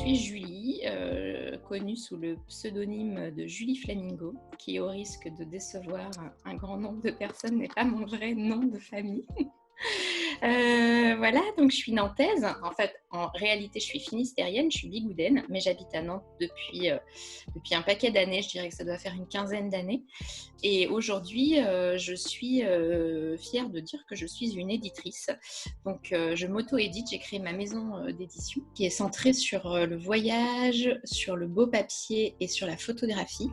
suis Julie, connue sous le pseudonyme de Julie Flamingo, qui, au risque de décevoir un grand nombre de personnes, n'est pas mon vrai nom de famille. Voilà, donc je suis nantaise. En fait, en réalité, je suis finistérienne, je suis bigoudaine, mais j'habite à Nantes depuis un paquet d'années. Je dirais que ça doit faire une quinzaine d'années. Et aujourd'hui, je suis fière de dire que je suis une éditrice. Donc, je m'auto-édite. J'ai créé ma maison d'édition qui est centrée sur le voyage, sur le beau papier et sur la photographie.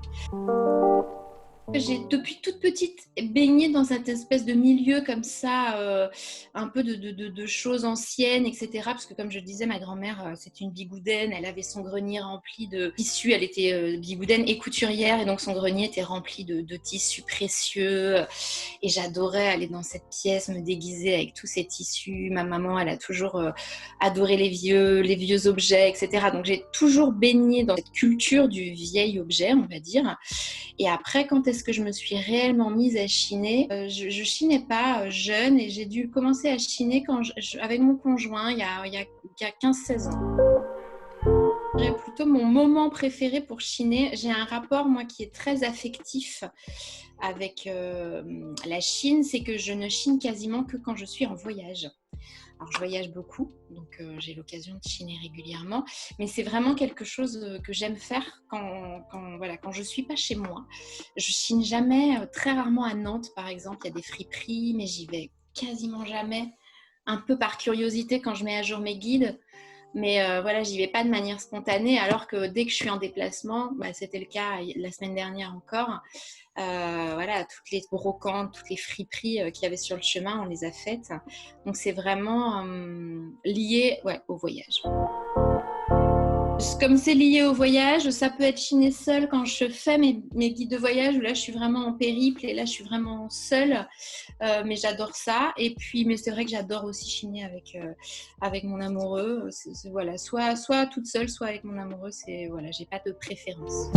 J'ai depuis toute petite baigné dans cette espèce de milieu comme ça, un peu de choses anciennes, etc. Parce que comme je le disais, ma grand-mère, c'était une bigoudaine, elle avait son grenier rempli de tissus, elle était bigoudaine et couturière, et donc son grenier était rempli de tissus précieux. Et j'adorais aller dans cette pièce, me déguiser avec tous ces tissus. Ma maman, elle a toujours adoré les vieux objets, etc. Donc j'ai toujours baigné dans cette culture du vieil objet, on va dire. Et après, quand est-ce que je me suis réellement mise à chiner? Je chinais pas jeune, et j'ai dû commencer à chiner avec mon conjoint il y a 15-16 ans. C'est plutôt mon moment préféré pour chiner. J'ai un rapport, moi, qui est très affectif avec la Chine. C'est que je ne chine quasiment que quand je suis en voyage. Alors, je voyage beaucoup, donc j'ai l'occasion de chiner régulièrement. Mais c'est vraiment quelque chose que j'aime faire quand je ne suis pas chez moi. Je chine jamais, très rarement à Nantes, par exemple. Il y a des friperies, mais j'y vais quasiment jamais. Un peu par curiosité quand je mets à jour mes guides. Mais voilà, j'y vais pas de manière spontanée, alors que dès que je suis en déplacement, c'était le cas la semaine dernière encore, voilà, toutes les brocantes, toutes les friperies qu'il y avait sur le chemin, on les a faites. Donc c'est vraiment lié, ouais, au voyage. Comme c'est lié au voyage, ça peut être chiné seul quand je fais mes guides de voyage, où là je suis vraiment en périple et là je suis vraiment seule, mais j'adore ça. Et puis, mais c'est vrai que j'adore aussi chiner avec mon amoureux. Voilà, soit toute seule, soit avec mon amoureux. Voilà, j'ai pas de préférence.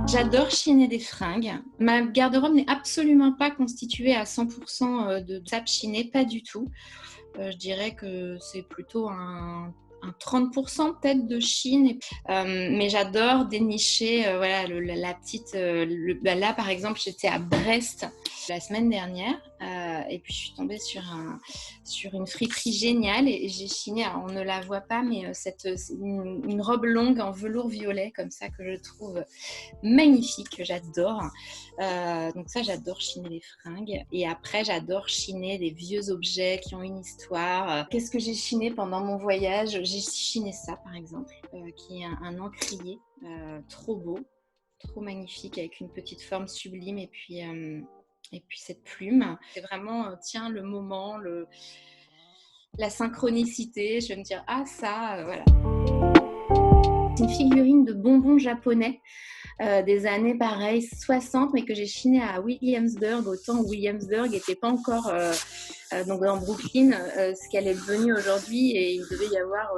J'adore chiner des fringues. Ma garde-robe n'est absolument pas constituée à 100% de sapes chinées, pas du tout. Je dirais que c'est plutôt un 30% peut-être de Chine. Mais j'adore dénicher voilà, la petite... là, par exemple, j'étais à Brest la semaine dernière et puis je suis tombée sur une friperie géniale et j'ai chiné, alors on ne la voit pas, mais c'est une robe longue en velours violet comme ça que je trouve magnifique, que j'adore. Donc ça, j'adore chiner les fringues. Et après, j'adore chiner des vieux objets qui ont une histoire. Qu'est-ce que j'ai chiné pendant mon voyage? J'ai chiné ça, par exemple, qui est un encrier trop beau, trop magnifique, avec une petite forme sublime. Et puis cette plume. C'est vraiment, tiens, le moment, la synchronicité. Je vais me dire, ah ça, voilà. C'est une figurine de bonbons japonais. Des années pareilles 60, mais que j'ai chiné à Williamsburg, au temps où Williamsburg n'était pas encore donc dans Brooklyn, ce qu'elle est devenue aujourd'hui, et il devait y avoir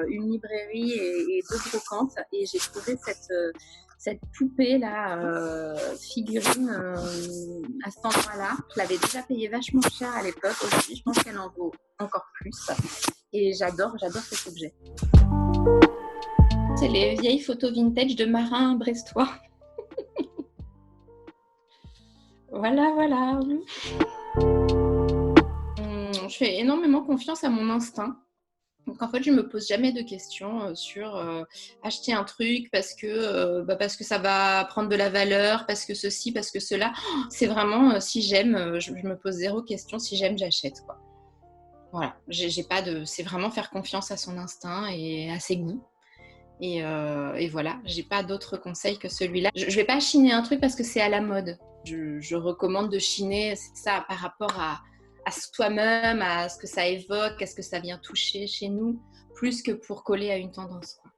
une librairie et deux brocantes, et j'ai trouvé cette poupée là, figurine à cet endroit-là. Je l'avais déjà payée vachement cher à l'époque. Aujourd'hui, je pense qu'elle en vaut encore plus, et j'adore cet objet. C'est les vieilles photos vintage de marins brestois. Voilà. Je fais énormément confiance à mon instinct. Donc en fait, je me pose jamais de questions sur acheter un truc parce que ça va prendre de la valeur, parce que ceci, parce que cela. C'est vraiment si j'aime, je me pose zéro question. Si j'aime, j'achète, quoi. Voilà. J'ai pas de. C'est vraiment faire confiance à son instinct et à ses goûts. Et voilà, j'ai pas d'autre conseil que celui-là. Je vais pas chiner un truc parce que c'est à la mode. Je recommande de chiner, c'est ça, par rapport à soi-même, à ce que ça évoque, à ce que ça vient toucher chez nous, plus que pour coller à une tendance, quoi.